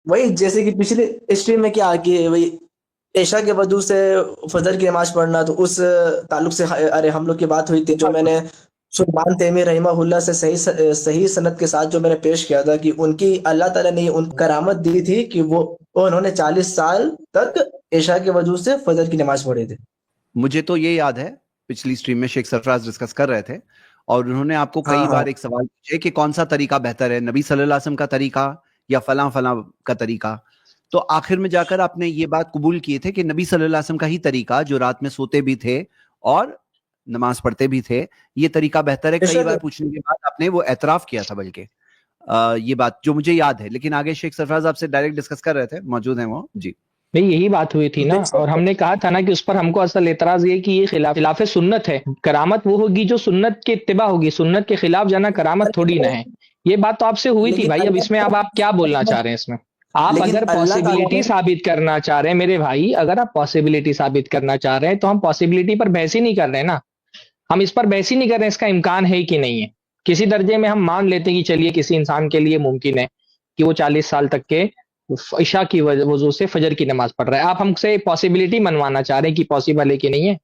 وہی جیسے کہ پچھلے اسٹریم میں کیا کہ وہی عشاء کے وضو سے فجر کی نماز پڑھنا، تو اس تعلق سے ارے ہم لوگ کی بات ہوئی تھی، جو میں نے سلمان تیمی رحمہ اللہ سے صحیح سند کے ساتھ جو میں نے پیش کیا تھا، کہ ان کی اللہ تعالیٰ نے ان کو کرامت دی تھی کہ انہوں نے 40 سال تک عشاء کے وضو سے فجر کی نماز پڑھی تھی۔ مجھے تو یہ یاد ہے پچھلی اسٹریم میں شیخ سرفراز ڈسکس کر رہے تھے اور انہوں نے آپ کو ہاں کئی ہاں، بار ایک سوال پوچھے کہ کون سا طریقہ بہتر ہے، نبی صلی اللہ علیہ وسلم کا طریقہ یا فلاں فلاں کا طریقہ؟ تو آخر میں جا کر آپ نے یہ بات قبول کیے تھے کہ نبی صلی اللہ علیہ وسلم کا ہی طریقہ، جو رات میں سوتے بھی تھے اور نماز پڑھتے بھی تھے، یہ طریقہ بہتر ہے۔ کئی بار پوچھنے کے بعد آپ نے وہ اعتراف کیا تھا، بلکہ یہ بات جو مجھے یاد ہے۔ لیکن آگے شیخ سرفراز آپ سے ڈائریکٹ ڈسکس کر رہے تھے، موجود ہیں وہ؟ جی نہیں، یہی بات ہوئی تھی نا، اور ہم نے کہا تھا نا کہ اس پر ہم کو اصل اعتراض یہ کہ یہ خلاف سنت ہے۔ کرامت وہ ہوگی جو سنت کے اتباع ہوگی، سنت کے خلاف جانا کرامت تھوڑی نہ ہے۔ یہ بات تو آپ سے ہوئی تھی بھائی، اب اس میں آپ کیا بولنا چاہ رہے ہیں اس میں؟ آپ لیکن اگر اللہ تعالیٰ پاسبلٹی نے ثابت کرنا چاہ رہے ہیں میرے بھائی، اگر آپ پاسبلٹی ثابت کرنا چاہ رہے ہیں تو ہم پاسبلٹی پر بحث ہی نہیں کر رہے نا، ہم اس پر بحث ہی نہیں کر رہے ہیں اس کا امکان ہے کہ نہیں ہے۔ کسی درجے میں ہم مان لیتے ہیں کہ چلیے کسی انسان کے لیے ممکن ہے کہ وہ 40 سال تک کے عشاء کی وضو سے فجر کی نماز پڑھ رہا ہے، آپ ہم سے پاسبلٹی منوانا چاہ رہے ہیں کہ پاسبل ہے کہ نہیں ہے؟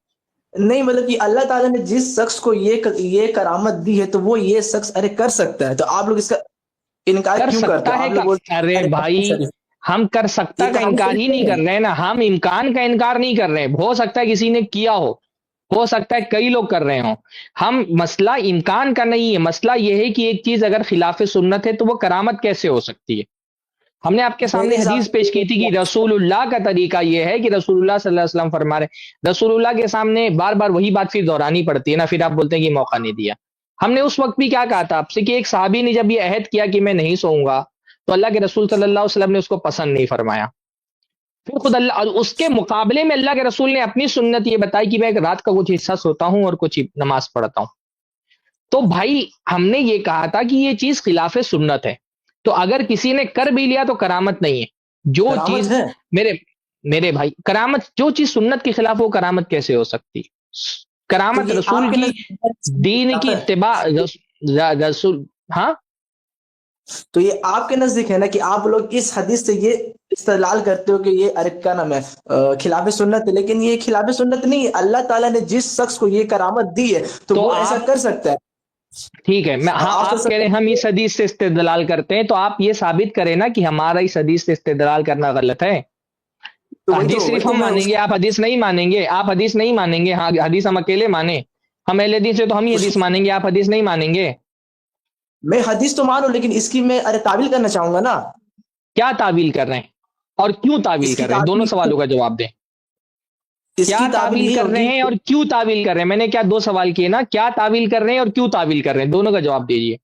نہیں، مطلب کہ اللہ تعالیٰ نے جس شخص کو یہ کرامت دی ہے تو وہ یہ شخص ارے کر سکتا ہے، تو آپ لوگ اس کا انکار کر کیوں کرتے سکتا ہو؟ ہے آپ لوگ بولتے ارے ہیں، ارے بھائی، ہم کر سکتا یہ کا کہانی انکار صحیح ہی نہیں نہیں کر ہے۔ رہے نا، ہم امکان کا انکار نہیں کر رہے۔ ہو سکتا ہے کسی نے کیا ہو سکتا ہے کئی لوگ کر رہے ہوں۔ ہم مسئلہ امکان کا نہیں ہے، مسئلہ یہ ہے کہ ایک چیز اگر خلاف سنت ہے تو وہ کرامت کیسے ہو سکتی ہے؟ ہم نے آپ کے سامنے میرے حساب حدیث پیش کی تھی کہ رسول اللہ کا طریقہ یہ ہے کہ رسول اللہ صلی اللہ علیہ وسلم فرما رہے، رسول اللہ کے سامنے بار بار وہی بات پھر دہرانی پڑتی ہے نا، پھر آپ بولتے ہیں کہ موقع نہیں دیا۔ ہم نے اس وقت بھی کیا کہا تھا آپ سے کہ ایک صحابی نے جب یہ عہد کیا کہ میں نہیں سوؤں گا تو اللہ کے رسول صلی اللہ علیہ وسلم نے اس کو پسند نہیں فرمایا۔ پھر خود اللہ، اور اس کے مقابلے میں اللہ کے رسول نے اپنی سنت یہ بتائی کہ میں رات کا کچھ حصہ سوتا ہوں اور کچھ نماز پڑھتا ہوں۔ تو بھائی ہم نے یہ کہا تھا کہ یہ چیز خلاف سنت ہے، تو اگر کسی نے کر بھی لیا تو کرامت نہیں ہے۔ جو کرامت چیز ہے۔ میرے بھائی، کرامت جو چیز سنت کے خلاف، وہ کرامت کیسے ہو سکتی؟ تو کرامت یہ رسول آپ کے کی دین نزدیک کی ہے، اتباع رسول، ہاں تو یہ آپ کے نزدیک ہے نا کہ آپ لوگ اس حدیث سے یہ استدلال کرتے ہو کہ یہ ارے کیا نام ہے خلاف سنت ہے، لیکن یہ خلاف سنت نہیں ہے۔ اللہ تعالیٰ نے جس شخص کو یہ کرامت دی ہے تو تو وہ ایسا آپ، کر سکتا ہے۔ ٹھیک ہے، ہاں آپ آپ تو کہہ رہے ہیں ہم اس حدیث سے استدلال کرتے ہیں، تو آپ یہ ثابت کریں نا کہ ہمارا اس حدیث سے استدلال کرنا غلط ہے۔ حدیث وہی صرف تو ہم میں مانیں گے، آپ حدیث نہیں مانیں گے، آپ حدیث نہیں مانیں گے۔ ہاں حدیث ہم اکیلے مانیں، ہم اہل حدیث ہے تو ہم ہی حدیث مانیں گے، آپ حدیث نہیں مانیں گے۔ میں حدیث تو مانوں، لیکن اس کی میں ارے تعویل کرنا چاہوں گا نا۔ کیا تعویل کر رہے ہیں اور کیوں تعویل اس کی کر رہے ہیں؟ دونوں تعویل سوالوں کا جواب دیں۔ اس کیا کی تعویل تعویل یہ کر رہے ہوگی ہیں کہ اور کیوں تعویل کر رہے ہیں؟ میں نے کیا دو سوال کیے نا، کیا تعویل کر رہے ہیں اور کیوں تعویل کر رہے ہیں، دونوں کا جواب دیجیے۔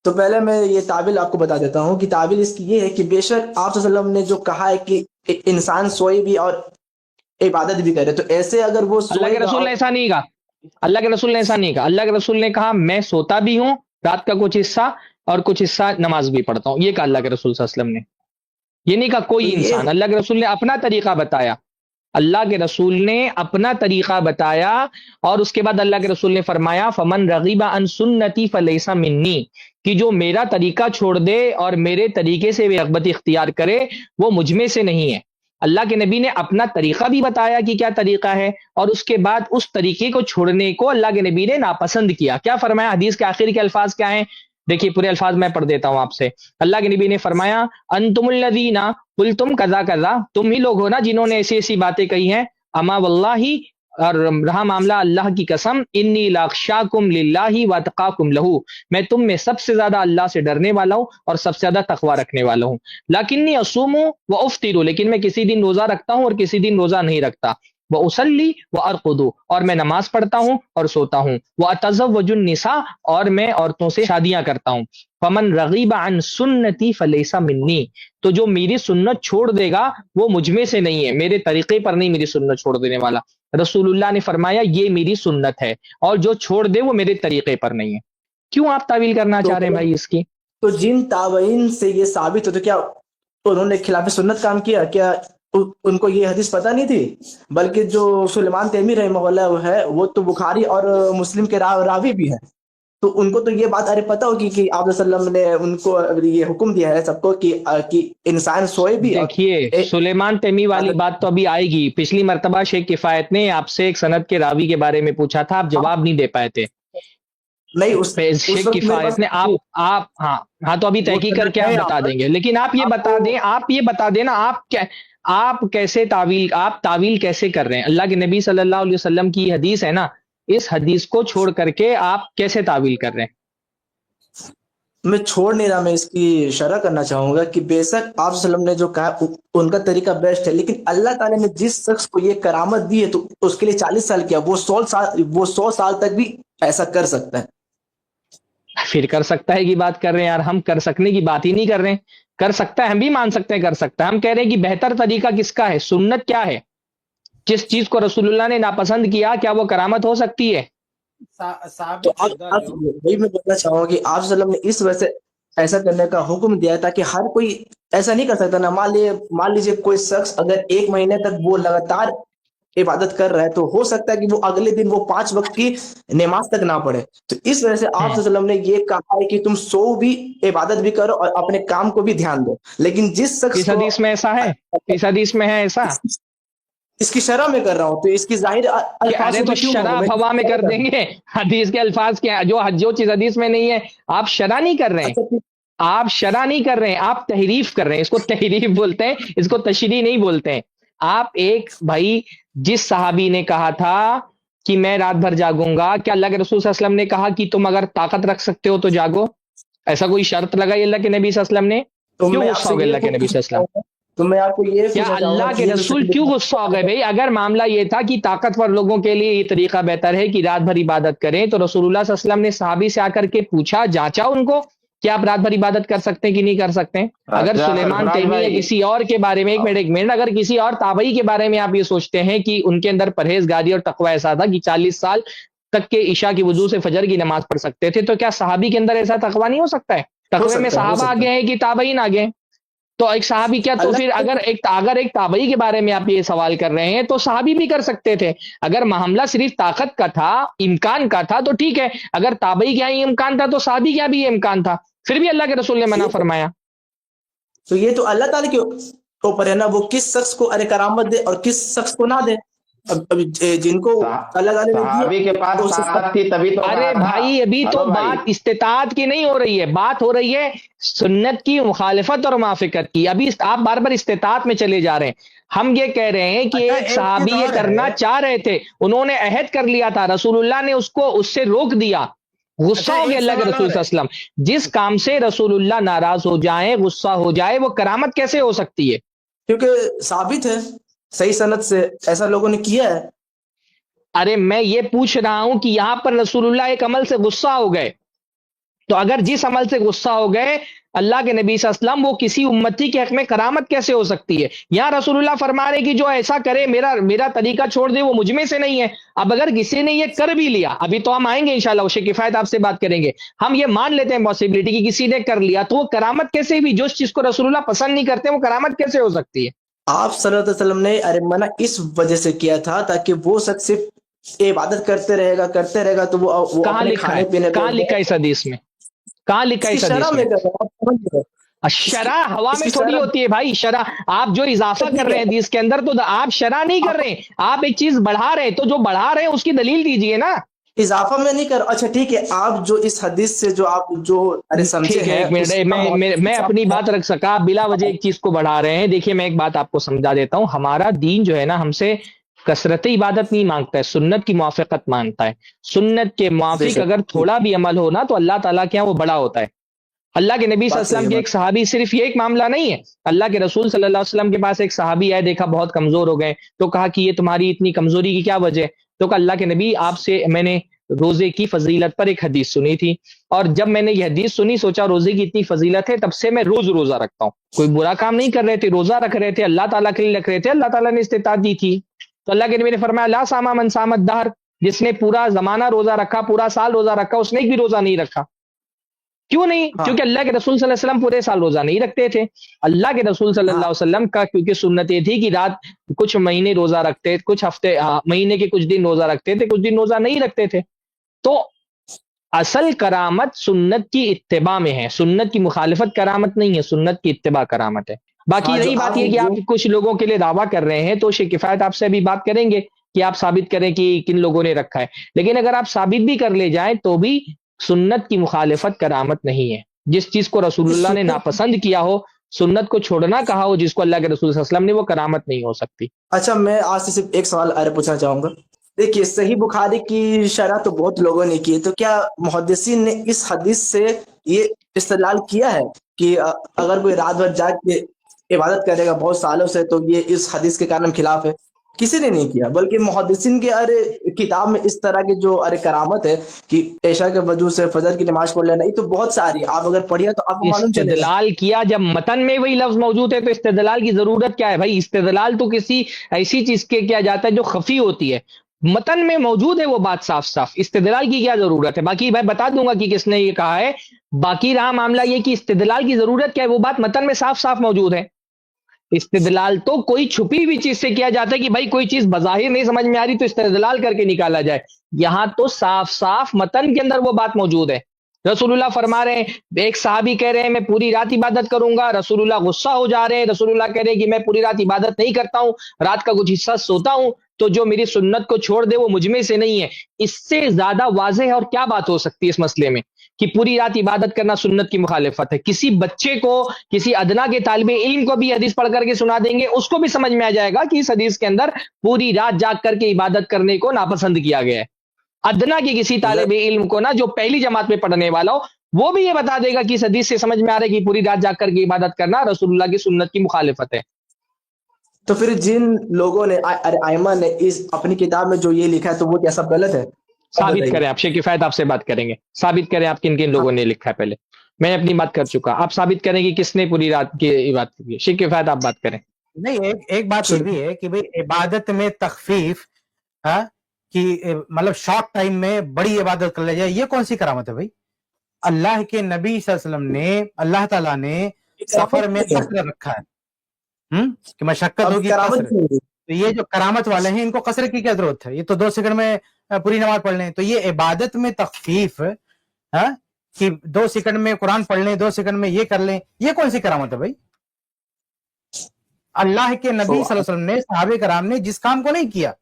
تو پہلے میں یہ تعویل آپ کو بتا دیتا ہوں کہ تعویل اس کی یہ ہے کہ بے شک آپ صلی اللہ علیہ وسلم نے جو کہا ہے کہ انسان سوئے بھی اور عبادت بھی کرے، تو ایسے اگر وہ اللہ سوئے کے گا رسول اور نے ایسا نہیں کہا، اللہ کے رسول نے ایسا نہیں کہا۔ اللہ کے رسول نے کہا میں سوتا بھی ہوں رات کا کچھ حصہ اور کچھ حصہ نماز بھی پڑھتا ہوں، یہ کہا اللہ کے رسول صلی اللہ علیہ وسلم نے۔ یہ نہیں کہا تو کوئی یہ انسان، اللہ کے رسول نے اپنا طریقہ بتایا، اللہ کے رسول نے اپنا طریقہ بتایا، اور اس کے بعد اللہ کے رسول نے فرمایا فمن رغب عن سنتی فلیس منی، کہ جو میرا طریقہ چھوڑ دے اور میرے طریقے سے رغبت اختیار کرے وہ مجھ میں سے نہیں ہے۔ اللہ کے نبی نے اپنا طریقہ بھی بتایا کہ کیا طریقہ ہے، اور اس کے بعد اس طریقے کو چھوڑنے کو اللہ کے نبی نے ناپسند کیا۔ کیا فرمایا؟ حدیث کے آخر کے الفاظ کیا ہیں؟ دیکھیے پورے الفاظ میں پڑھ دیتا ہوں آپ سے۔ اللہ کے نبی نے فرمایا انتم الذین قلتم کذا کذا، تم ہی لوگ ہو نا جنہوں نے ایسی ایسی باتیں کہی ہیں، اما واللہ، اور رہا معاملہ اللہ کی قسم، انی لاخشاکم للہ واتقاکم لہو، میں تم میں سب سے زیادہ اللہ سے ڈرنے والا ہوں اور سب سے زیادہ تقوی رکھنے والا ہوں۔ لیکنی اصوم و افطر، لیکن میں کسی دن روزہ رکھتا ہوں اور کسی دن روزہ نہیں رکھتا۔ وہ اصلی و ارقد، اور میں نماز پڑھتا ہوں اور سوتا ہوں۔ وہ اتزوج النساء، اور میں عورتوں سے شادیاں کرتا ہوں۔ فمن رغیب عن سنتی فلیس منی، تو جو میری سنت چھوڑ دے گا وہ مجھ میں سے نہیں ہے، میرے طریقے پر نہیں میری سنت چھوڑ دینے والا۔ رسول اللہ نے فرمایا یہ میری سنت ہے، اور جو چھوڑ دے وہ میرے طریقے پر نہیں ہے۔ کیوں آپ تعویل کرنا چاہ رہے ہیں بھائی اس کی؟ تو جن تابعین سے یہ ثابت ہو تو کیا انہوں نے خلاف سنت کام کیا؟ کیا ان کو یہ حدیث پتہ نہیں تھی؟ بلکہ جو سلیمان تیمی رحمہ اللہ ہے وہ تو بخاری اور مسلم کے راوی بھی ہیں، تو ان کو تو یہ بات ارے پتہ ہوگی کہ آپ صلی اللہ علیہ وسلم نے ان کو یہ حکم دیا ہے سب کو کہ انسان سوئے بھی اور دیکھیے سلیمان تیمی والی بات تو ابھی آئے گی. پچھلی مرتبہ شیخ کفایت نے آپ سے ایک سند کے راوی کے بارے میں پوچھا تھا, آپ جواب نہیں دے پائے تھے. نہیں اس شیخ وقت میرے پاس کفایت نے آپ ہاں تو ابھی تحقیق کر کے آپ بتا دیں گے, لیکن آپ یہ بتا دیں نا آپ کیسے تعویل کیسے کر رہے ہیں؟ اللہ کے نبی صلی اللہ علیہ وسلم کی حدیث ہے نا, اس حدیث کو چھوڑ کر کے آپ کیسے تعویل کر رہے ہیں؟ میں چھوڑ نہیں رہا, میں اس کی شرح کرنا چاہوں گا کہ بے شک آپ صلی اللہ علیہ وسلم نے جو کہا ان کا طریقہ بیسٹ ہے, لیکن اللہ تعالیٰ نے جس شخص کو یہ کرامت دی ہے تو اس کے لیے 40 سال کیا, وہ 100 سال تک بھی ایسا کر سکتا ہے. پھر کر سکتا ہے کی بات کر رہے ہیں یار, ہم کر سکنے کی بات ہی نہیں کر رہے ہیں. کر سکتا ہے ہم بھی مان سکتے ہیں کر سکتا ہے, ہم کہہ رہے ہیں کہ بہتر طریقہ کس کا ہے, سنت کیا ہے, جس چیز کو رسول اللہ نے ناپسند کیا کیا وہ کرامت ہو سکتی ہے؟ تو آپ وہی میں بولنا چاہوں گا کہ آپ صلی اللہ علیہ وسلم نے اس وجہ سے ایسا کرنے کا حکم دیا تاکہ ہر کوئی ایسا نہیں کر سکتا نا. مان لیجیے کوئی شخص اگر 1 مہینے تک وہ لگاتار عبادت کر رہا ہے تو ہو سکتا ہے کہ وہ اگلے دن وہ 5 وقت کی نماز تک نہ پڑھے. تو اس وجہ سے آپ صلی اللہ علیہ وسلم نے یہ کہا ہے کہ تم سو بھی عبادت بھی کرو اور اپنے کام کو بھی دھیان دو. لیکن جس شخص اس کو حدیث میں ایسا ہے, اس حدیث میں ہے ایسا اس کی شرح میں کر رہا ہوں تو اس کی ظاہر کہ الفاظ ارے تو کیوں شرح آپ ہوا میں کر دیں گے, حدیث کے الفاظ کیا جو چیز حدیث میں نہیں ہے آپ شرح نہیں کر رہے ہیں, آپ شرح نہیں کر رہے ہیں, آپ تحریف کر رہے ہیں. اس کو تحریف بولتے ہیں, اس کو تشریح نہیں بولتے ہیں. آپ ایک بھائی جس صحابی نے کہا تھا کہ میں رات بھر جاگوں گا, کیا اللہ کے رسول صلی اللہ علیہ وسلم نے کہا کہ تم اگر طاقت رکھ سکتے ہو تو جاگو؟ ایسا کوئی شرط لگائی اللہ کے نبی صلی اللہ علیہ وسلم نے؟ تو کیوں میں آپ غصہ سے ہو گیا یہ اللہ کے نبی صلی اللہ علیہ وسلم؟ تو میں آپ کو یہ کیا پوچھنا چاہوں گا اللہ کہ کے یہ جو رسول کیوں غصہ ہو گئے بھائی؟ اگر معاملہ یہ تھا کہ طاقتور لوگوں کے لیے یہ طریقہ بہتر ہے کہ رات بھر عبادت کریں, تو رسول اللہ صلی اللہ علیہ وسلم نے صحابی سے آ کر کے پوچھا, جانچا ان کو کہ آپ رات بھر عبادت کر سکتے ہیں کہ نہیں کر سکتے ہیں؟ اگر سلیمان تیمی یا کسی اور کے بارے میں ایک منٹ اگر کسی اور تابعی کے بارے میں آپ یہ سوچتے ہیں کہ ان کے اندر پرہیزگاری اور تقوی ایسا تھا کہ 40 سال تک کے عشاء کی وضو سے فجر کی نماز پڑھ سکتے تھے, تو کیا صحابی کے اندر ایسا تقوی نہیں ہو سکتا ہے؟ تقوی میں صحابہ آگے ہیں کہ تابعین آگے ہیں؟ تو ایک صحابی کیا, تو پھر اگر ایک تابعی کے بارے میں آپ یہ سوال کر رہے ہیں تو صحابی بھی کر سکتے تھے. اگر معاملہ صرف طاقت کا تھا, امکان کا تھا, تو ٹھیک ہے. اگر تابعی کیا یہ امکان تھا تو صحابی کیا بھی یہ امکان تھا, پھر بھی اللہ کے رسول نے منع فرمایا. تو یہ تو اللہ تعالیٰ کے اوپر ہے نا, وہ کس شخص کو کرامت دے اور کس شخص کو نہ دے. اب جن کو اللہ تعالیٰ نے صحابی کے پاس طاقت تھی تبھی تو ارے بھائی ابھی تو بات استطاعت کی نہیں ہو رہی ہے, بات ہو رہی ہے سنت کی مخالفت اور موافقت کی. ابھی آپ بار بار استطاعت میں چلے جا رہے ہیں. ہم یہ کہہ رہے ہیں کہ ایک صحابی یہ کرنا چاہ رہے تھے, انہوں نے عہد کر لیا تھا, رسول اللہ نے اس سے روک دیا. غصہ ہو گیا اللہ کے رسول صلی اللہ علیہ وسلم. جس کام سے رسول اللہ ناراض ہو جائیں, غصہ ہو جائے, وہ کرامت کیسے ہو سکتی ہے؟ کیونکہ ثابت ہے صحیح سند سے ایسا لوگوں نے کیا ہے. ارے میں یہ پوچھ رہا ہوں کہ یہاں پر رسول اللہ ایک عمل سے غصہ ہو گئے, تو اگر جس عمل سے غصہ ہو گئے اللہ کے نبی صلی اللہ علیہ وسلم, وہ کسی امتی کے حق میں کرامت کیسے ہو سکتی ہے؟ یہاں رسول اللہ فرما رہے کہ جو ایسا کرے میرا طریقہ چھوڑ دے وہ مجھ میں سے نہیں ہے. اب اگر کسی نے یہ کر بھی لیا, ابھی تو ہم آئیں گے انشاءاللہ, وہ شیخ کفایت آپ سے بات کریں گے, ہم یہ مان لیتے ہیں پاسبلٹی کہ کسی نے کر لیا, تو وہ کرامت کیسے بھی, جو چیز کو رسول اللہ پسند نہیں کرتے وہ کرامت کیسے ہو سکتی ہے؟ آپ صلی اللہ علیہ وسلم نے منع اس وجہ سے کیا تھا تاکہ وہ شخص صرف عبادت کرتے رہے گا تو وہ کہاں اپنے لکھا کھانے ہے, پینے کہاں لکھا ہے اس حدیث میں, کہاں لکھا ہے اس حدیث میں؟ شرح ہوا میں تھوڑی ہوتی ہے بھائی. شرح آپ جو اضافہ کر رہے ہیں حدیث کے اندر, تو آپ شرح نہیں کر رہے ہیں, آپ ایک چیز بڑھا رہے ہیں, تو جو بڑھا رہے ہیں اس کی دلیل دیجئے نا. اضافہ میں نہیں کر. اچھا ٹھیک ہے, آپ جو اس حدیث سے جو آپ جو سمجھے ٹھیک ہے, ہیں ایک منٹ میں اپنی بات رکھ سکا, بلا وجہ ایک چیز کو بڑھا رہے ہیں. دیکھیے میں ایک بات آپ کو سمجھا دیتا ہوں, ہمارا دین جو ہے نا ہم سے کثرت عبادت نہیں مانگتا ہے, سنت کی موافقت مانگتا ہے. سنت کے موافق اگر تھوڑا بھی عمل ہو نا تو اللہ تعالیٰ کے یہاں وہ بڑا ہوتا ہے. اللہ کے نبی صلی اللہ علیہ وسلم کے ایک صحابی, صرف یہ ایک معاملہ نہیں ہے, اللہ کے رسول صلی اللہ علیہ وسلم کے پاس ایک صحابی آئے, دیکھا بہت کمزور ہو گئے, تو کہا کہ یہ تمہاری اتنی کمزوری کی کیا وجہ ہے؟ تو کہا اللہ کے نبی آپ سے میں نے روزے کی فضیلت پر ایک حدیث سنی تھی, اور جب میں نے یہ حدیث سنی سوچا روزے کی اتنی فضیلت ہے, تب سے میں روزہ رکھتا ہوں. کوئی برا کام نہیں کر رہے تھے, روزہ رکھ رہے تھے, اللہ تعالیٰ کے لیے رکھ رہے تھے, اللہ تعالیٰ نے استطاعت دی تھی. تو اللہ کے نبی نے فرمایا لا صام من صام الدہر, جس نے پورا زمانہ روزہ رکھا, پورا سال روزہ رکھا, اس نے ایک بھی روزہ نہیں رکھا. کیوں نہیں؟ کیونکہ اللہ کے رسول صلی اللہ علیہ وسلم پورے سال روزہ نہیں رکھتے تھے. اللہ کے رسول صلی اللہ علیہ وسلم کا کیونکہ سنت یہ تھی کہ رات کچھ مہینے روزہ رکھتے, کچھ ہفتے مہینے کے کچھ دن روزہ رکھتے تھے, کچھ دن روزہ نہیں رکھتے تھے. تو اصل کرامت سنت کی اتباع میں ہے، سنت کی مخالفت کرامت نہیں ہے، سنت کی اتباع کرامت ہے۔ باقی ہاں جو رہی بات آپ یہ کہ جو آپ کچھ لوگوں کے لیے دعویٰ کر رہے ہیں، تو شیخ کفایت آپ سے ابھی بات کریں گے کہ آپ ثابت کریں کہ کن لوگوں نے رکھا ہے، لیکن اگر آپ ثابت بھی کر لے جائیں تو بھی سنت کی مخالفت کرامت نہیں ہے۔ جس چیز کو رسول اللہ نے سنت ناپسند کیا ہو، سنت کو چھوڑنا کہا ہو، جس کو اللہ کے رسول صلی اللہ علیہ وسلم نے، وہ کرامت نہیں ہو سکتی۔ اچھا میں آج سے صرف ایک سوال اور پوچھنا چاہوں گا۔ دیکھیے صحیح بخاری کی شرح تو بہت لوگوں نے کی ہے، تو کیا محدثین نے اس حدیث سے یہ استدلال کیا ہے کہ اگر کوئی رات بھر جاگ کے عبادت کرے گا بہت سالوں سے تو یہ اس حدیث کے کارن خلاف ہے؟ کسی نے نہیں کیا، بلکہ محدثین کے کتاب میں اس طرح کی جو کرامت ہے کہ عشاء کے وضو سے فجر کی نماز پڑھ لینا، یہ تو بہت ساری ہے، آپ اگر پڑھیے تو آپ کو معلوم چلے گا۔ استدلال کیا جب متن میں وہی لفظ موجود ہے تو استدلال کی ضرورت کیا ہے بھائی؟ استدلال تو کسی ایسی چیز کے کیا جاتا ہے جو خفی ہوتی ہے، متن میں موجود ہے وہ بات صاف صاف، استدلال کی کیا ضرورت ہے؟ باقی میں بتا دوں گا کہ کس نے یہ کہا ہے، باقی رہا معاملہ یہ کہ استدلال کی ضرورت کیا ہے، وہ بات متن میں صاف صاف موجود ہے۔ استدلال تو کوئی چھپی ہوئی چیز سے کیا جاتا ہے کہ بھائی کوئی چیز بظاہر نہیں سمجھ میں آ رہی تو استدلال کر کے نکالا جائے، یہاں تو صاف صاف متن کے اندر وہ بات موجود ہے۔ رسول اللہ فرما رہے ہیں، ایک صحابی کہہ رہے ہیں میں پوری رات عبادت کروں گا، رسول اللہ غصہ ہو جا رہے ہیں، رسول اللہ کہہ رہے ہیں کہ میں پوری رات عبادت نہیں کرتا ہوں، رات کا کچھ حصہ سوتا ہوں، تو جو میری سنت کو چھوڑ دے وہ مجھ میں سے نہیں ہے۔ اس سے زیادہ واضح اور کیا بات ہو سکتی ہے اس مسئلے میں کہ پوری رات عبادت کرنا سنت کی مخالفت ہے؟ کسی بچے کو، کسی ادنا کے طالب علم کو بھی حدیث پڑھ کر کے سنا دیں گے، اس کو بھی سمجھ میں آ جائے گا کہ اس حدیث کے اندر پوری رات جاگ کر کے عبادت کرنے کو ناپسند کیا گیا ہے۔ ادنا کے کسی طالب علم کو نا، جو پہلی جماعت میں پڑھنے والا ہو، وہ بھی یہ بتا دے گا کہ اس حدیث سے سمجھ میں آ رہا ہے کہ پوری رات جاگ کر کے عبادت کرنا رسول اللہ کی سنت کی مخالفت ہے۔ تو پھر جن لوگوں نے ائمہ نے اس اپنی کتاب میں جو یہ لکھا ہے تو وہ کیا سب غلط ہے؟ اب ثابت بتائیے۔ کریں آپ، شیخ کفایت آپ سے بات کریں گے، ثابت کریں آپ کن کن لوگوں نے لکھا ہے۔ پہلے میں نے اپنی بات کر چکا، آپ ثابت کریں کہ کس نے پوری رات کی عبادت کی ہے۔ شیخ کفایت آپ بات کریں۔ نہیں، ایک بات یہ بھی ہے کہ بھئی عبادت میں تخفیف، ہاں، کہ مطلب شارٹ ٹائم میں بڑی عبادت کر لے جائے، یہ کون سی کرامت ہے بھائی؟ اللہ کے نبی صلی اللہ علیہ وسلم نے، اللہ تعالیٰ نے سفر میں قصر رکھا ہے، کہ مشقت ہوگی قصر، تو یہ جو کرامت والے ہیں ان کو قصر کی کیا ضرورت ہے؟ یہ تو 2 سیکنڈ میں پوری نماز پڑھ لیں۔ تو یہ عبادت میں تخفیف، ہاں، کہ 2 سیکنڈ میں قرآن پڑھ لیں، 2 سیکنڈ میں یہ کر لیں، یہ کون سی کرامت ہے بھائی؟ اللہ کے نبی صلی اللہ علیہ وسلم نے، صحابہ کرام نے جس کام کو نہیں کیا،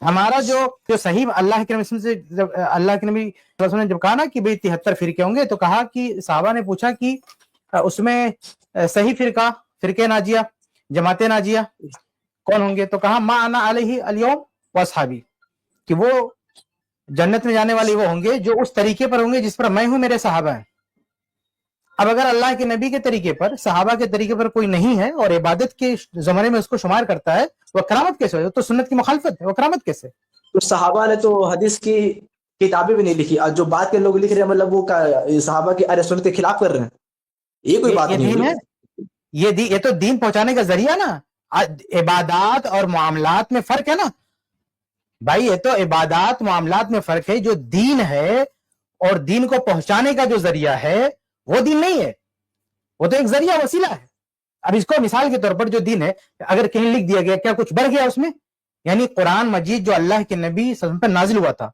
ہمارا جو صحیح اللہ کے نبی سے، جب اللہ کے نبی صلی اللہ علیہ وسلم نے جب کہا نا کہ بھئی 73 فرقے ہوں گے، تو کہا کہ صحابہ نے پوچھا کہ اس میں صحیح فرقہ ناجیہ، جماعت ناجیہ کون ہوں گے؟ تو کہا ما انا علیہ الیوم واصحابی، کہ وہ جنت میں جانے والے وہ ہوں گے جو اس طریقے پر ہوں گے جس پر میں ہوں، میرے صحابہ ہیں۔ اب اگر اللہ کے نبی کے طریقے پر، صحابہ کے طریقے پر کوئی نہیں ہے اور عبادت کے زمرے میں اس کو شمار کرتا ہے، وہ کرامت کیسے ہو؟ تو سنت کی مخالفت ہے، وہ کرامت کیسے؟ تو صحابہ نے تو حدیث کی کتابیں بھی نہیں لکھی، اور جو بات کے لوگ لکھ رہے ہیں مطلب وہ صحابہ کی سنت کے خلاف کر رہے ہیں، یہ کوئی بات یہ نہیں دین ہوئی۔ ہے، یہ تو دین پہنچانے کا ذریعہ نا۔ عبادات اور معاملات میں فرق ہے نا بھائی، یہ تو عبادات معاملات میں فرق ہے۔ جو دین ہے اور دین کو پہنچانے کا جو ذریعہ ہے وہ دین نہیں ہے، وہ تو ایک ذریعہ، وسیلہ ہے۔ اب اس کو مثال کے طور پر جو دین ہے، اگر کہیں لکھ دیا گیا، کیا کچھ بڑھ گیا اس میں؟ یعنی قرآن مجید جو اللہ کے نبی صلی اللہ علیہ وسلم پر نازل ہوا تھا،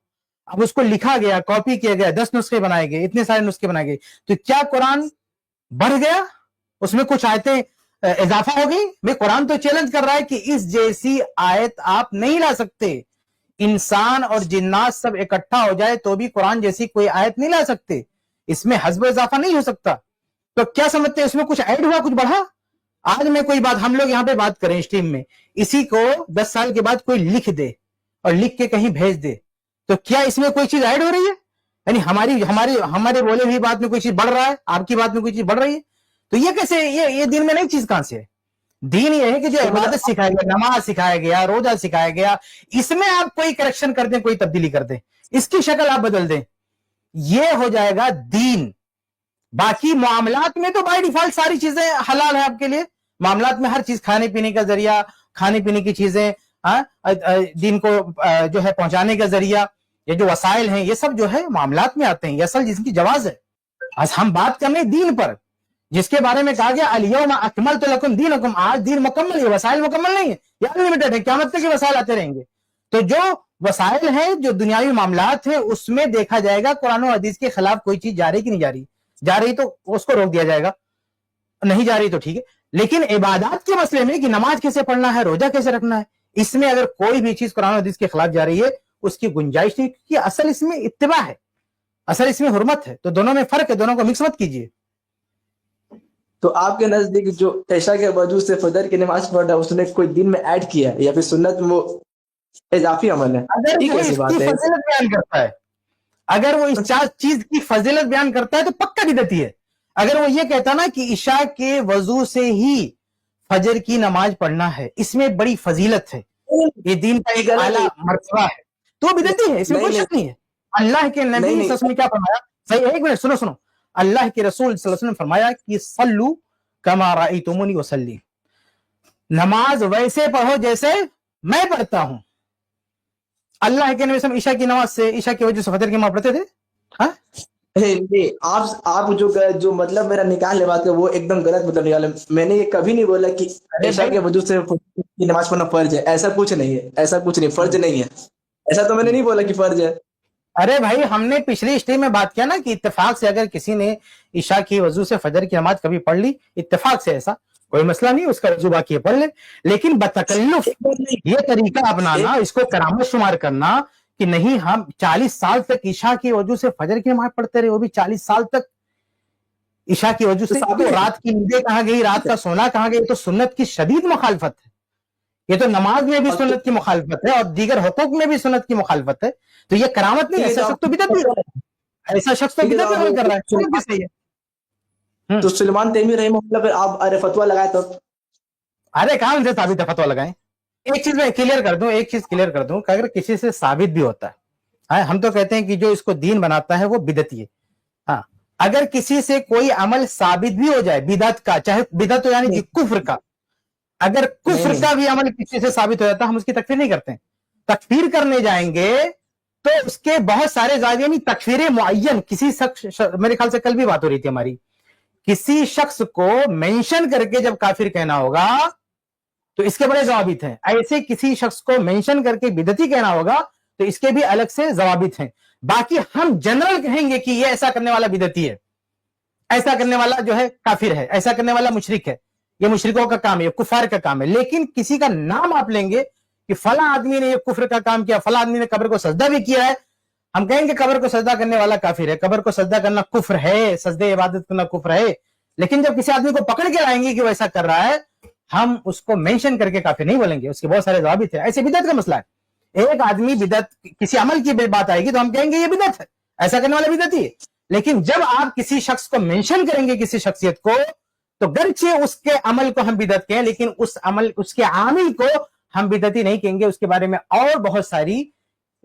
اب اس کو لکھا گیا، کاپی کیا گیا، 10 نسخے بنائے گئے، اتنے سارے نسخے بنائے گئے، تو کیا قرآن بڑھ گیا؟ اس میں کچھ آیتیں اضافہ ہو گئی؟ بھئی قرآن تو چیلنج کر رہا ہے کہ اس جیسی آیت آپ نہیں لا سکتے، انسان اور جنات سب اکٹھا ہو جائے تو بھی قرآن جیسی کوئی آیت نہیں لا سکتے، اس میں حذف و اضافہ نہیں ہو سکتا۔ تو کیا سمجھتے ہیں اس میں کچھ ایڈ ہوا، کچھ بڑھا؟ آج میں کوئی بات، ہم لوگ یہاں پہ بات کریں اسٹریم میں، اسی کو 10 سال کے بعد کوئی لکھ دے اور لکھ کے کہیں بھیج دے، تو کیا اس میں کوئی چیز ایڈ ہو رہی ہے؟ یعنی ہمارے بولے ہوئی بات میں کوئی چیز بڑھ رہا ہے، آپ کی بات میں کوئی چیز بڑھ رہی ہے؟ تو یہ کیسے، یہ دین میں نئی چیز کہاں سے ہے؟ دین یہ ہے کہ جو عبادت سکھایا گیا، نماز سکھایا گیا، روزہ سکھایا گیا، اس میں آپ کوئی کریکشن کر دیں، کوئی تبدیلی کر دیں، اس کی شکل آپ بدل دیں، یہ ہو جائے گا دین۔ باقی معاملات میں تو بائی ڈیفالٹ ساری چیزیں حلال ہیں آپ کے لیے، معاملات میں ہر چیز، کھانے پینے کا ذریعہ، کھانے پینے کی چیزیں، دین کو جو ہے پہنچانے کا ذریعہ، یہ جو وسائل ہیں، یہ سب جو ہے معاملات میں آتے ہیں، یہ اصل جس کی جواز ہے۔ آج ہم بات کرنے دین پر، جس کے بارے میں کہا گیا الیوم اکملت لکم دینکم، آج دین مکمل ہے، وسائل مکمل نہیں ہے، یہ انلمیٹڈ ہے، قیامت تک کے وسائل آتے رہیں گے۔ تو جو वसाइल हैं जो दुनियावी मामलात हैं, उसमें देखा जाएगा कुरान और हदीस के खिलाफ कोई चीज जा रही कि नहीं जा रही, जा रही तो उसको रोक दिया जाएगा, नहीं जा रही तो ठीक है। लेकिन इबादत के मसले में कि नमाज कैसे पढ़ना है, रोजा कैसे रखना है, इसमें अगर कोई भी चीज कुरान और हदीस के खिलाफ जा रही है उसकी गुंजाइश नहीं, क्योंकि असल इसमें इत्तिबा है, असल इसमें हुर्मत है, तो दोनों में फर्क है, दोनों को मिक्स मत कीजिए। तो आपके नजदीक जो ऐशा के वजू से फजर की नमाज पढ़ रहा है उसने कोई दिन में ऐड किया है या फिर सुन्नत में वो इजाफी अमल है? अगर ये वो कैसी बात इसकी है? फजीलत बयान करता है, अगर वो इस चीज की फजीलत बयान करता है तो पक्का बिदअती है। अगर वो ये कहता ना कि इशा के वजू से ही फजर की नमाज पढ़ना है, इसमें बड़ी फजीलत है, ये दीन का एक आला मर्तबा है, तो बिदअती है, इसमें कोई शक नहीं है। अल्लाह के नबी सल्लल्लाहु अलैहि वसल्लम ने क्या फरमाया, सही, एक मिनट सुनो, अल्लाह के रसूल सल्लल्लाहु अलैहि वसल्लम ने फरमाया कि सल्लू कमा राअयतुमुनी वसल्ली, नमाज वैसे पढ़ो जैसे मैं पढ़ता हूं। अल्लाह के नबी ईशा की नमाज से, ईशा की वजह से फजर की नमाज पढ़ते थे? हाँ, नहीं, आप जो मतलब मेरा निकाल बात है वो एकदम गलत मतलब निकाले। मैंने ये कभी नहीं बोला कि ऐशा के वजू से की नमाज पढ़ना फर्ज है, ऐसा कुछ नहीं है, ऐसा कुछ नहीं, फर्ज नहीं है, ऐसा तो मैंने नहीं बोला कि फर्ज है। अरे भाई, हमने पिछली स्टेज में बात किया ना कि इत्तेफाक से अगर किसी ने ईशा की वजू से फजर की नमाज कभी पढ़ ली, इत्तेफाक से, ऐसा कोई मसला नहीं, उसका वजू बाकी है, पढ़ ले। लेकिन बतकल्लुफ ये तरीका अपनाना, इसको करामत शुमार करना कि नहीं हम 40 साल तक ईशा की वजू से फजर की नमाज पढ़ते रहे, वो भी 40 साल तक ईशा की वजू से, तो रात की नींदें कहाँ गई, रात का सोना कहाँ गई, तो सुन्नत की शदीद मुखालफत है। ये तो नमाज में भी सुन्नत की मुखालफत है और दीगर हुकूक में भी सुन्नत की मुखालफत है, तो ये करामत नहीं, ऐसा शख्स तो बिदअत भी, ऐसा शख्स तो बिदअत अमल कर रहा है, सुन्नत भी सही है। तो सुलेमान तैमी रहमतुल्लाह पे आप अरे फतवा लगाए तो? अरे कहां से साबित है फतवा लगाएं? एक चीज मैं क्लियर कर दूं, कि अगर किसी से साबित भी होता है, हम तो कहते हैं कि जो इसको दीन बनाता है वो बिदअती है। हाँ, अगर किसी से कोई अमल साबित भी हो जाए बिदअत का, चाहे बिदअत हो यानी कि कुफ्र का, अगर कुफ्र का भी अमल किसी से साबित हो जाता है, हम उसकी तकफीर नहीं करते हैं। तकफीर करने जाएंगे तो उसके बहुत सारे जायजे, यानी तकफीर मुअय्यन, किसी शख्स, मेरे ख्याल से कल भी बात हो रही थी हमारी, किसी शख्स को मेंशन करके जब काफिर कहना होगा तो इसके बड़े जवाबित हैं, ऐसे किसी शख्स को मेंशन करके बिदअती कहना होगा तो इसके भी अलग से जवाबित हैं। बाकी हम जनरल कहेंगे कि ये ऐसा करने वाला बिदअती है, ऐसा करने वाला जो है काफिर है, ऐसा करने वाला मुशरिक है, ये मुशरिकों का काम है, कुफार का काम है। लेकिन किसी का नाम आप लेंगे कि फला आदमी ने ये कुफ्र का काम किया, फला आदमी ने कब्र को सजदा भी किया है, हम कहेंगे कब्र को सजदा करने वाला काफिर है, कब्र को सजदा करना कुफ्र है, सजदे इबादत करना कुफ्र है। लेकिन जब किसी आदमी को पकड़ के लाएंगे कि वो ऐसा कर रहा है, हम उसको मेंशन करके काफिर नहीं बोलेंगे, उसके बहुत सारे जवाब थे। ऐसे बिदअत का मसला है, एक आदमी बिदअत, किसी अमल की बात आएगी तो हम कहेंगे ये बिदअत है, ऐसा करने वाला बिदअती है। लेकिन जब आप किसी शख्स को मेंशन करेंगे, किसी शख्सियत को, तो गर्चे उसके अमल को हम बिदअत कहें, लेकिन उस अमल, उसके आमिल को हम बिदअती नहीं कहेंगे। उसके बारे में और बहुत सारी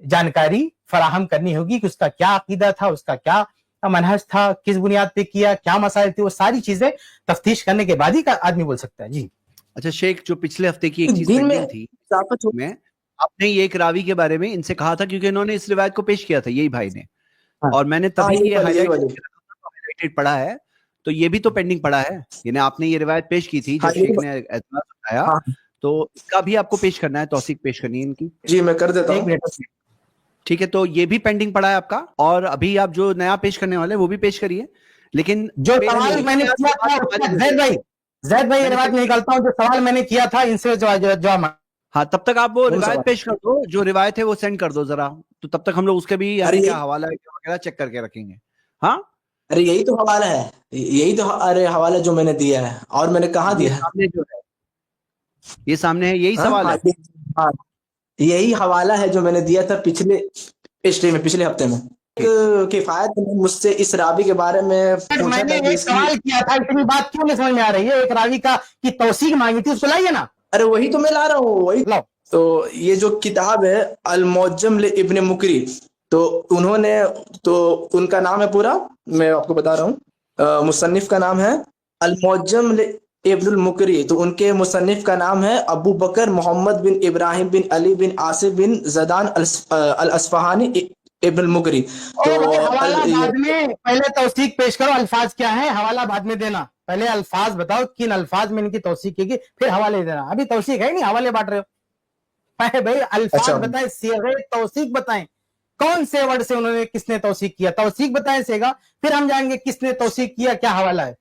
जानकारी फराहम करनी होगी कि उसका क्या अकीदा था, उसका क्या मनहज था, किस बुनियाद पे किया, क्या मसाइल थे, वो सारी चीजें तफ्तीश करने के बाद ही आदमी बोल सकता है। जी अच्छा शेख, जो पिछले हफ्ते की एक चीज दिन में पेंडिंग थी, मैं आपने ये एक रावी के बारे में इनसे कहा था, क्योंकि इन्होंने इस रिवायत को पेश किया था, यही भाई ने, और मैंने तभी ये हाईलाइटेड पढ़ा है, तो ये भी तो पेंडिंग पड़ा है। यानी आपने ये रिवायत पेश की थी, जो शेख ने एतराज उठाया, तो इसका भी आपको पेश करना है, तौसीक पेश करनी है इनकी। जी मैं कर देता हूँ। ठीक है, तो ये भी पेंडिंग पड़ा है आपका, और अभी आप जो नया पेश करने वाले हैं वो भी पेश करिए। लेकिन जो सवाल मैंने किया था, ज़ैद भाई रिवायत में निकालता हूं, जो सवाल मैंने किया था इनसे जवाब। हाँ, तब तक आप वो रिवायत पेश कर दो, जो रिवायत है वो सेंड कर दो जरा, तो तब तक हम लोग उसके भी क्या हवाला है वगैरह चेक करके रखेंगे। हाँ, अरे यही तो हवाला है, यही तो अरे हवाला जो मैंने दिया है, और मैंने कहाँ दिया है? सामने जो है, ये सामने है, यही सवाल है। हाँ, यही हवाला है जो मैंने दिया था पिछले हफ्ते में। किफायत मुझसे इस रावी के बारे में मैंने एक सवाल किया था, इतनी बात क्यों नहीं समझ में आ रही है? एक रावी का की तौसीक मांगी थी, उसको लाइए ना। अरे वही तो मैं ला रहा हूँ, वही तो ये जो किताब है अल-मुअज्जम ले इब्न मुकरी, तो उन्होंने, तो उनका नाम है पूरा, मैं आपको बता रहा हूँ, मुसन्निफ का नाम है अल-मुअज्जम ले इब्नुल मुकरी, तो उनके मुसन्निफ का नाम है अबू बकर मोहम्मद बिन इब्राहिम बिन अली बिन आसिफ बिन जदान अल अस्फहानी इब्नुल मुकरी। तो हवाला बाद में, पहले तौसीक पेश करो, अल्फाज क्या है, हवाला बाद में देना। पहले अल्फाज बताओ, किन अल्फाज में इनकी तौसीक की, फिर हवाले देना। अभी तौसीक है नहीं, हवाले बांट रहे हो। भाई अल्फाज अच्छा। बताएं, सीगे तौसीक बताएं, कौन से वर्ड से उन्होंने, किसने तौसीक किया, तौसीक बताएं सेगा, फिर हम जाएंगे किसने तौसीक किया, क्या हवाला है।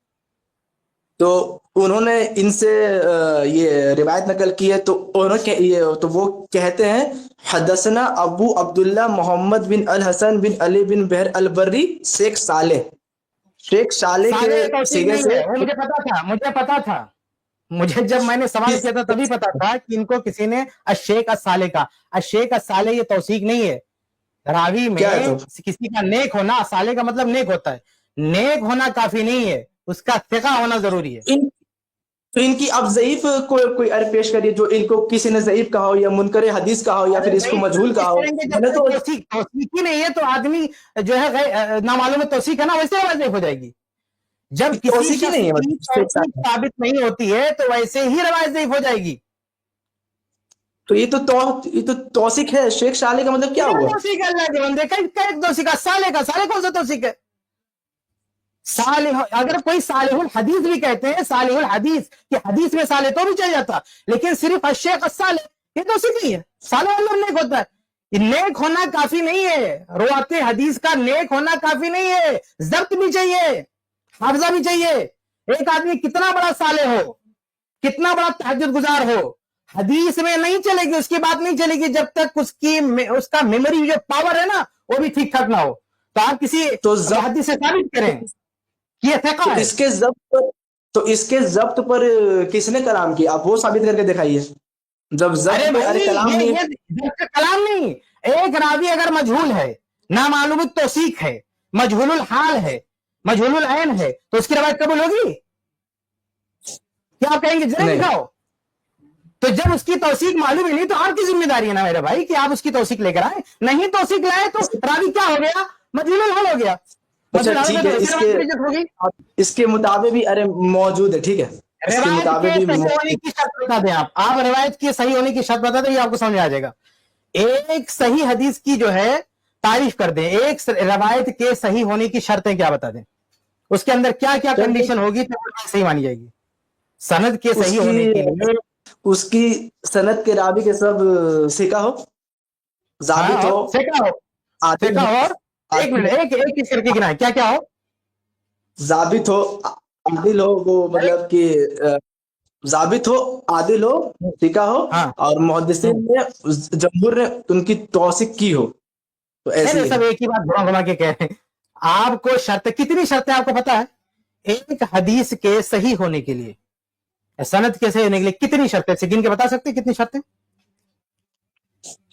तो उन्होंने इनसे ये रिवायत नकल की है, तो उन्होंने ये तो वो कहते हैं हदसना अबू अब्दुल्ला मोहम्मद बिन अल हसन बिन अली बिन बहर अल बर्री शेख साले साले के तौसीक सीगे नहीं से है, वो मुझे पता था, मुझे जब मैंने सवाल किया था तभी पता था कि इनको किसी ने अशेख साले का, अशेख साले ये तौसीक नहीं है। रावी में क्या है तो? किसी का नेक होना, साले का मतलब नेक होता है, नेक होना काफी नहीं है, उसका थिका होना जरूरी है। तो इनकी अब ज़ईफ कोई अर्ज पेश करिए जो इनको किसी ने ज़ईफ कहा हो या मुनकर हदीस कहा हो या फिर इसको मजहूल कहा हो। मैंने तो तौसीक ही नहीं है तो आदमी जो है नामालूम तौसीक है ना, वैसे आवाज नहीं हो जाएगी। जब किसी तौसीक ही नहीं है, तौसीक साबित नहीं होती है तो वैसे ही रवायत ज़ईफ हो जाएगी। तो ये तो तौसीक है। शेख साले का मतलब क्या हुआ? तौसीक अल्लाह के बंदे का तौसीक का, साले कौन सा तौसीक है? सालिह, अगर कोई सालिहुल हदीस भी कहते हैं, सालिहुल हदीस कि हदीस में साले तो भी चल जाता, लेकिन सिर्फ अशेख साले ये तो सिर्फ नहीं है। साले मतलब नेक होता है, नेक होना काफी नहीं है, रुवाते हदीस का नेक होना काफी नहीं है, जब्त भी चाहिए, हाफजा भी चाहिए। एक आदमी कितना बड़ा साले हो, कितना बड़ा तहज्जुद गुजार हो, हदीस में नहीं चलेगी, उसकी बात नहीं चलेगी जब तक उसका मेमोरी जो पावर है ना वो भी ठीक ठाक ना हो। तो आप किसी हदीस से साबित करें ये थिका है। इसके जब्त पर किसने कलाम किया? आप वो साबित करके दिखाइए। जब जब्त में कलाम नहीं, एक रावी अगर मजहूल है, ना मालूम तौसीक है, मजहूलुल हाल है, मजहूलुल ऐन है, तो उसकी रवायत कबूल होगी? क्या आप कहेंगे जरा दिखाओ? तो जब उसकी तौसीक मालूम ही नहीं तो आपकी जिम्मेदारी है ना मेरे भाई कि आप उसकी तौसीक लेकर आए। नहीं तौसीक लाए तो रावी क्या हो गया? मजहूलुल हाल हो गया। अच्छा ठीक है, इसके मुताबिक भी अरे मौजूद है, ठीक है, इसके मुताबिक भी सही होने की शर्त बता दें आप रिवायत की सही होने की शर्त बता दें, ये आपको समझ आ जाएगा। एक सही हदीस की जो है तारीफ कर दें, एक रिवायत के सही होने की शर्तें क्या बता दें, उसके अंदर क्या क्या कंडीशन होगी तो सही मानी जाएगी। सनद के सही होने के लिए उसकी सनद के रावी के सब सिका हो, जाबित हो, सिका हो, एक मिनट एक चीज करके गिनाए, क्या क्या हो? जाबित हो, आदिल हो, वो मतलब कि जाबित हो, आदिल हो, सिका हो, और मुहद्दिसीन ने जमहूर ने उनकी तौसीक की हो। तो ऐसे सब एक ही बात घुमा के कह रहे हैं। आपको शर्त, कितनी शर्तें आपको पता है? एक हदीस के सही होने के लिए, सनद के सही होने के लिए कितनी शर्तें से गिन के बता सकते हैं? कितनी शर्तें?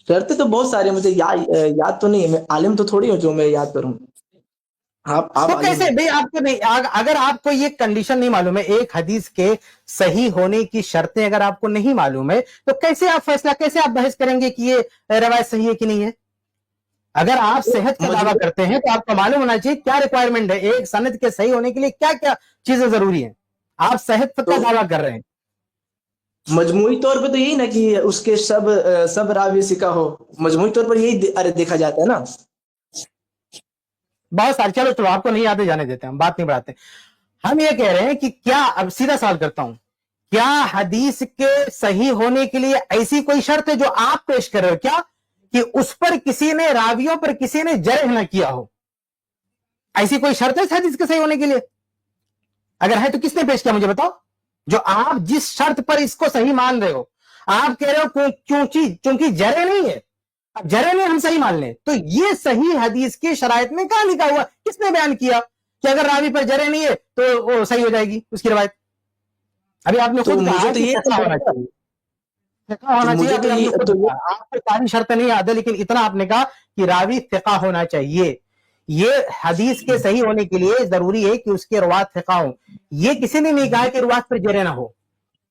शर्तें तो बहुत सारी, मुझे याद तो नहीं है, मैं आलिम तो थोड़ी हूँ जो मैं याद करूं। आप तो कैसे भाई आपको नहीं, अगर आपको ये कंडीशन नहीं मालूम है, एक हदीस के सही होने की शर्तें अगर आपको नहीं मालूम है तो कैसे आप फैसला, कैसे आप बहस करेंगे कि ये रवायत सही है कि नहीं है? अगर आप सेहत का दावा करते हैं तो आपको मालूम होना चाहिए क्या रिक्वायरमेंट है, एक सनद के सही होने के लिए क्या क्या चीजें जरूरी है। आप सेहत का दावा कर रहे हैं, मजमूई तौर पे तो यही ना कि उसके सब रावी सिका हो, मजमूई तौर पर यही देखा जाता है ना। बहुत सारे, चलो आपको नहीं आते जाने देते, हम बात नहीं बढ़ाते। हम ये कह रहे हैं कि क्या, अब सीधा सवाल करता हूं, क्या हदीस के सही होने के लिए ऐसी कोई शर्त है जो आप पेश कर रहे हो क्या, कि उस पर किसी ने, रावियों पर किसी ने जरह न किया हो? ऐसी कोई शर्त है हदीस के सही होने के लिए? अगर है तो किसने पेश किया मुझे बताओ, जो आप जिस शर्त पर इसको सही मान रहे हो। आप कह रहे हो क्योंकि जरह नहीं है, अब जरह नहीं हम सही मान लें, तो ये सही हदीस की शराइत में कहां लिखा हुआ, किसने बयान किया कि अगर रावी पर जरह नहीं है तो वो सही हो जाएगी उसकी रवायत? अभी आपने खुद कहा तो ये होना चाहिए, आपको सारी शर्तें नहीं याद है, लेकिन इतना आपने कहा कि रावी थिका होना चाहिए। ये हदीस के सही होने के लिए जरूरी है कि उसके रुवात थिका हो। ये किसी ने नहीं कहा कि रुवात पर जरे ना हो,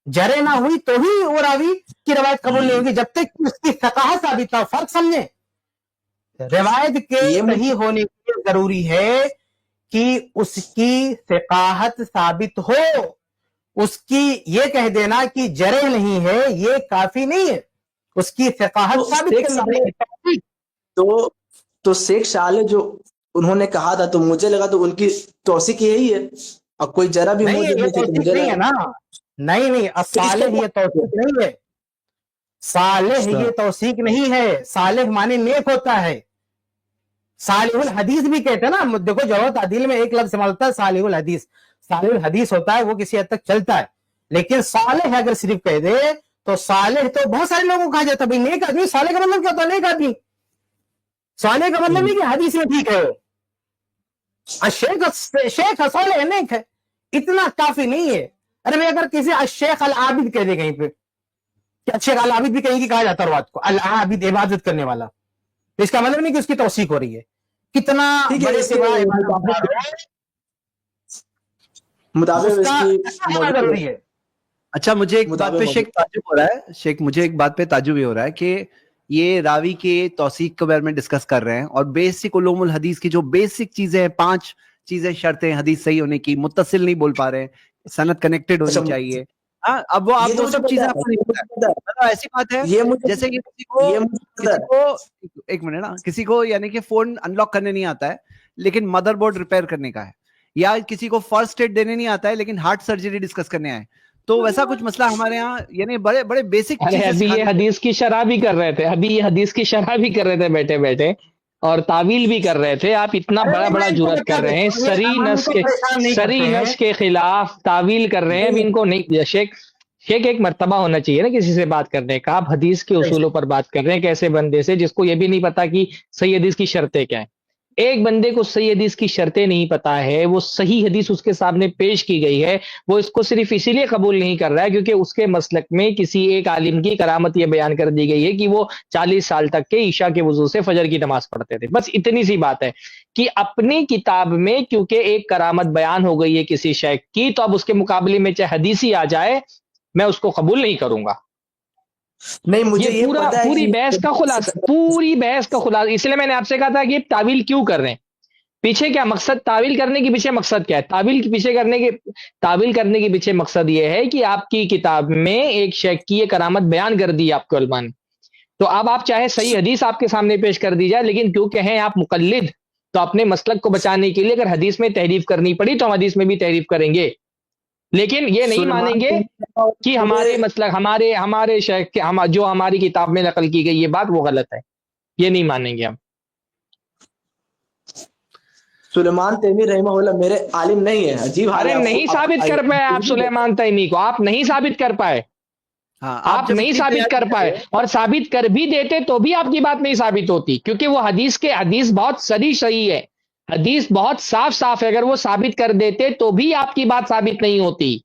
जरे ना हुई तो ही वो रावी की रवायत कबूल नहीं होगी, जब तक कि उसकी फकाहत साबित ना हो। फर्क समझे, रिवायत के सही होने के लिए जरूरी है कि उसकी फकाहत साबित हो। उसकी ये कह देना कि जरे नहीं है ये काफी नहीं है, उसकी फकाहत साबित करनी है। तो शेख साले जो उन्होंने कहा था, तो मुझे लगा तो उनकी तौसीक यही है, और कोई जरा भी नहीं, मौजूद नहीं है ना, नहीं, साले ये तौसीक नहीं है। सालेह अच्छा। ये तौसीक नहीं है, सालेह माने नेक होता है, सालिहुल हदीस भी कहते हैं ना। देखो जरूरत अदील में एक लफ्ज इस्तेमाल होता है सालिहुल हदीस, सालिहुल हदीस होता है वो किसी हद तक चलता है, लेकिन सालेह अगर सिर्फ कह दे तो सालेह तो बहुत सारे लोगों को कहा जाता है भाई नेक आदमी। सालेह का मतलब क्या होता है? नेक आदमी। सालेह का मतलब नहीं कि हदीस में ठीक है वो। शेख सालेह नेक है, इतना काफी नहीं है। अरे भाई अगर किसी शेख अल आबिद कह दे कहीं पे, क्या शेख अल आबिद भी कहीं की कहा जाता है रात को, अल आबिद इबादत करने वाला, तो इसका मतलब नहीं कि उसकी तौसीक हो रही है। कितना ठीक है, बड़े से बड़ा मुताबिक उसका इसकी होना जरूरी है। अच्छा, मुझे एक बात पे शेख ताजुब हो रहा है, शेख मुझे एक बात पे ताजुब ये हो रहा है कि ये रावी के तौसीक के बारे में डिस्कस कर रहे हैं और बेसिक उलूमुल हदीस की जो बेसिक चीजें हैं, 5 चीजें शर्तें हदीस सही होने की, मुत्तसिल नहीं बोल पा रहे हैं, सनद कनेक्टेड होनी चाहिए। हाँ, अब वो आप ये तो वो सब मुझे चीजें पता है, आपको नहीं पता है। मतलब ऐसी बात है ये मुझे जैसे कि ये मुझे पता है। एक मिनट ना, किसी को यानी कि फोन अनलॉक करने नहीं आता है लेकिन मदरबोर्ड रिपेयर करने का है, या किसी को फर्स्ट एड देने नहीं आता है लेकिन हार्ट सर्जरी डिस्कस करने आए, तो वैसा कुछ मसला हमारे यहाँ यानी बड़े बड़े बेसिक अरे अभी ये हदीस की शरह भी कर रहे थे, अभी ये हदीस की शरह भी कर रहे थे बैठे बैठे, और तावील भी कर रहे थे। आप इतना बड़ा बड़ा जुर्रत कर रहे हैं, सरी नस के खिलाफ तावील कर रहे हैं। अभी इनको नहीं, शेख एक मर्तबा होना चाहिए ना किसी से बात करने का। आप हदीस के उसूलों पर बात कर रहे हैं कैसे बंदे से जिसको ये भी नहीं पता कि सही हदीस की शर्तें क्या है। एक बंदे को सही हदीस की शर्तें नहीं पता है, वो सही हदीस उसके सामने पेश की गई है, वो इसको सिर्फ इसीलिए कबूल नहीं कर रहा है क्योंकि उसके मसलक में किसी एक आलिम की करामत ये बयान कर दी गई है कि वो 40 साल तक के ईशा के वजू से फजर की नमाज पढ़ते थे। बस इतनी सी बात है कि अपनी किताब में क्योंकि एक करामत बयान हो गई है किसी शेख की, तो अब उसके मुकाबले में चाहे हदीस ही आ जाए मैं उसको कबूल नहीं करूंगा। नहीं, मुझे ये पूरा पता है पूरी कि बहस का खुलासा, इसलिए मैंने आपसे कहा था कि तावील क्यों कर रहे हैं, पीछे क्या मकसद, तावील करने के पीछे मकसद क्या है। तावील करने के पीछे मकसद ये है कि आपकी किताब में एक शेख की ये करामत बयान कर दी आपके उलमा ने, तो अब आप चाहे सही हदीस आपके सामने पेश कर दी जाए, लेकिन क्योंकि हैं आप मुकल्लिद, तो अपने मसलक को बचाने के लिए अगर हदीस में तहरीफ करनी पड़ी तो हम हदीस में भी तहरीफ करेंगे, लेकिन ये नहीं मानेंगे कि हमारे मसलक हमारे शेख के जो हमारी किताब में नकल की गई ये बात वो गलत है, ये नहीं मानेंगे हम। सुलेमान तैमी रहमहुल्लाह मेरे आलिम नहीं है। अजीब हाल अरे है। नहीं साबित कर पाए आप सुलेमान तैमी को, आप नहीं साबित कर पाए, हाँ, आप नहीं साबित कर पाए, और साबित कर भी देते तो भी आपकी बात नहीं साबित होती, क्योंकि वो हदीस बहुत सही है, हदीस बहुत साफ है, अगर वो साबित कर देते तो भी आपकी बात साबित नहीं होती।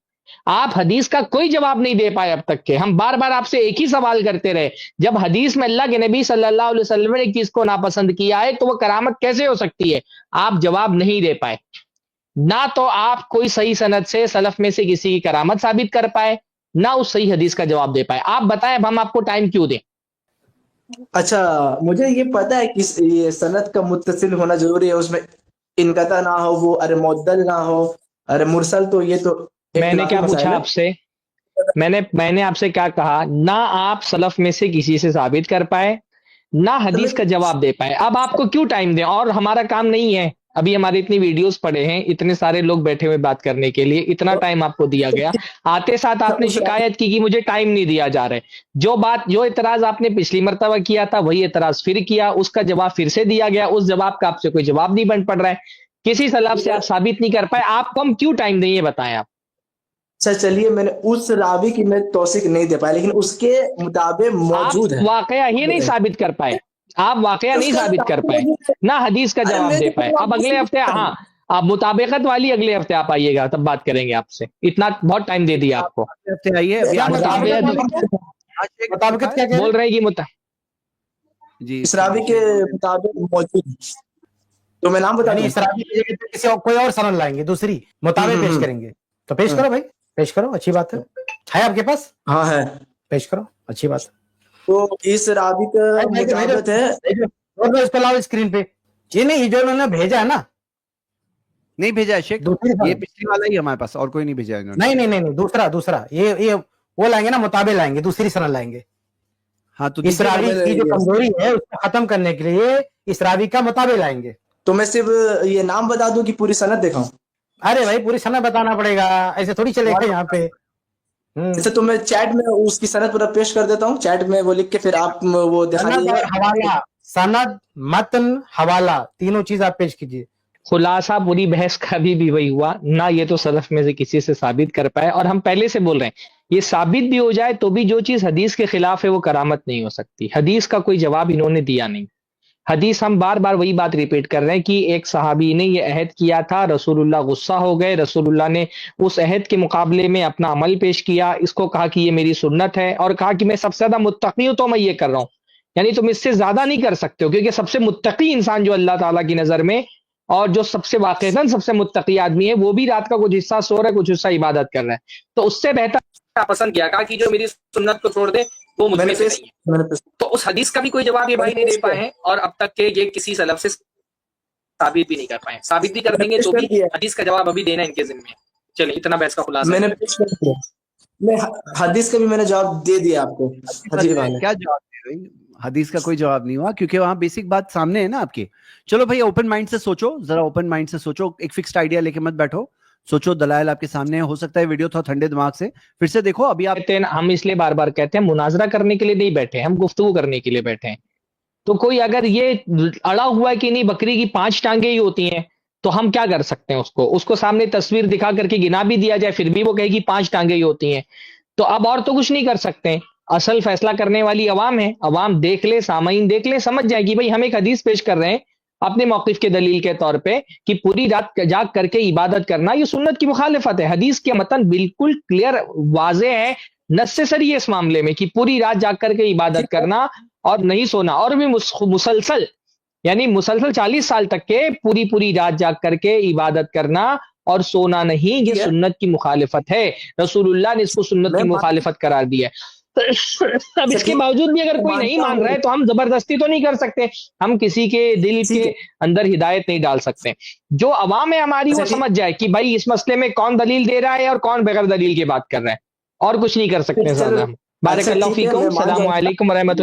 आप हदीस का कोई जवाब नहीं दे पाए अब तक के। हम बार बार आपसे एक ही सवाल करते रहे, जब हदीस में अल्लाह के नबी सल्लल्लाहु अलैहि वसल्लम ने एक चीज को नापसंद किया है तो वो करामत कैसे हो सकती है, आप जवाब नहीं दे पाए। ना तो आप कोई सही सनद से सलफ में से किसी की करामत साबित कर पाए, ना उस सही हदीस का जवाब दे पाए। आप बताएं, अब हम आपको टाइम क्यों दें। अच्छा, मुझे ये पता है कि ये सनद का मुत्तसिल होना जरूरी है, उसमें इनकता ना हो, वो अरे मुअद्दल ना हो, अरे मुरसल, तो ये तो मैंने क्या पूछा आपसे, मैंने आपसे क्या कहा, ना आप सलफ में से किसी से साबित कर पाए, ना हदीस का जवाब दे पाए। अब आपको क्यों टाइम दें, और हमारा काम नहीं है, अभी हमारे इतनी वीडियोस पड़े हैं, इतने सारे लोग बैठे हुए बात करने के लिए, इतना टाइम आपको दिया गया, आते साथ आपने शिकायत की कि मुझे टाइम नहीं दिया जा रहा है। जो इतराज आपने पिछली मर्तबा किया था वही इतराज फिर किया, उसका जवाब फिर से दिया गया, उस जवाब का आपसे कोई जवाब नहीं बन पड़ रहा है, किसी सलाफ से आप साबित नहीं कर पाए, आपको हम क्यों टाइम दें ये बताएं आप। अच्छा चलिए, मैंने उस रावी की मैं तौसीक नहीं दे पाया, लेकिन उसके मुताबिक मौजूद है। वाकया ही नहीं साबित कर पाए, आप वाकया नहीं साबित कर पाए, ना हदीस का जवाब दे पाए। अब अगले हफ्ते, हाँ आप मुताबिकत वाली अगले हफ्ते आप आइएगा, तब बात करेंगे आपसे, इतना बहुत टाइम दे दिया आपको। मुताबिकत क्या बोल रहे हैं कि जी इस रावी के मुताबिक मौजूद है, तो मैं नाम बता दूं? इस रावी की जगह पे किसी और कोई और सनद लाएंगे, दूसरी मुताबिक पेश करेंगे, तो पेश करो भाई, पेश करो, अच्छी बात है आपके पास? हाँ है, पेश करो, अच्छी बात है। तो इस रावी का मुताबिक है, इसको लाओ स्क्रीन पे, ये नहीं जो उन्होंने भेजा है ना, नहीं भेजा है शेख, ये पिछली वाला ही हमारे पास, और कोई नहीं भेजा है। नहीं, दूसरा ये वो लाएंगे ना, मुताबिक लाएंगे, दूसरी सनद लाएंगे। हाँ, तो इस रावी की जो कमजोरी है उसको खत्म करने के लिए इस रावी का मुताबिक लाएंगे। तो मैं सिर्फ ये नाम बता दूं कि पूरी सनद दिखाऊं? अरे भाई पूरी सनद बताना पड़ेगा, ऐसे थोड़ी चलेगा यहाँ पे। जैसे तो मैं चैट में उसकी सनद पूरा पेश कर देता हूँ, चैट में वो लिख के फिर आप वो दिखा सनद और दीजिएगा। हवाला, सनद, मतन, हवाला, तीनों चीज आप पेश कीजिए। खुलासा पूरी बहस का भी वही हुआ ना, ये तो सलफ में से किसी से साबित कर पाए। और हम पहले से बोल रहे हैं ये साबित भी हो जाए तो भी जो चीज हदीस के खिलाफ है वो करामत नहीं हो सकती। हदीस का कोई जवाब इन्होंने दिया नहीं। हदीस, हम बार बार वही बात रिपीट कर रहे हैं कि एक सहाबी ने ये अहद किया था, रसूलुल्लाह गुस्सा हो गए, रसूलुल्लाह ने उस अहद के मुकाबले में अपना अमल पेश किया, इसको कहा कि ये मेरी सुन्नत है, और कहा कि मैं सबसे ज्यादा मुत्तकी हूं तो मैं ये कर रहा हूं, यानी तुम इससे ज्यादा नहीं कर सकते हो, क्योंकि सबसे मुत्तकी इंसान जो अल्लाह ताला की नजर में और जो सबसे वाक़ईतन सबसे मुत्तकी आदमी है वो भी रात का कुछ हिस्सा सो रहा है, कुछ हिस्सा इबादत कर रहा है, तो उससे बेहतर पसंद किया, कहा कि जो मेरी सुन्नत को छोड़ दे वो मुझ में से नहीं है। तो उस हदीस का भी कोई जवाब ये भाई नहीं दे पाए हैं, और अब तक के ये किसी सलफ से साबित भी नहीं कर पाए। साबित भी कर देंगे तो भी हदीस का जवाब अभी देना इनके जिम्मे है। चलिए, इतना बहस का खुलासा मैंने पेश कर दिया, मैं हदीस का भी मैंने जवाब दे दिया आपको। क्या जवाब दे भाई? हदीस का कोई जवाब नहीं हुआ, क्योंकि वहां बेसिक बात सामने है ना आपके। चलो भाई, ओपन माइंड से सोचो, जरा ओपन माइंड से सोचो, एक फिक्स्ड आइडिया लेके मत बैठो, सोचो, दलाइल आपके सामने है, हो सकता है वीडियो थोड़ा ठंडे दिमाग से फिर से देखो। अभी आप कहते हैं, हम इसलिए बार बार कहते हैं मुनाजरा करने के लिए नहीं बैठे, हम गुफ्तगू करने के लिए बैठे हैं। तो कोई अगर ये अड़ा हुआ है कि नहीं बकरी की 5 टांगे ही होती हैं, तो हम क्या कर सकते हैं? उसको सामने तस्वीर दिखा करके गिना भी दिया जाए फिर भी वो कहेगी 5 टांगे ही होती हैं, तो अब और तो कुछ नहीं कर सकते। असल फैसला करने वाली अवाम है, अवाम देख ले, सामाईन देख ले, समझ जाएगी भाई हम एक हदीस पेश कर रहे हैं अपने मौकिफ के दलील के तौर पे कि पूरी रात जाग करके इबादत करना ये सुन्नत की मुखालिफत है। हदीस के मतन बिल्कुल क्लियर वाज़े है, नेसेसरी है इस मामले में कि पूरी रात जाग करके इबादत करना और नहीं सोना, और भी मुसलसल, यानी मुसलसल 40 साल तक के पूरी रात जाग करके इबादत करना और सोना नहीं, ये सुन्नत की मुखालिफत है। रसूलुल्लाह ने इसको सुन्नत की मुखालिफत करार दिया है। अब इसके बावजूद भी अगर कोई नहीं मान रहा है तो हम जबरदस्ती तो नहीं कर सकते, हम किसी के दिल के अंदर हिदायत नहीं डाल सकते। जो अवाम है हमारी वो समझ जाए कि भाई इस मसले में कौन दलील दे रहा है और कौन बगैर दलील की बात कर रहा है, और कुछ नहीं कर सकते। बारक अल्लाह फीकुम, सलाम अलैकुम व रहमतुल्लाह।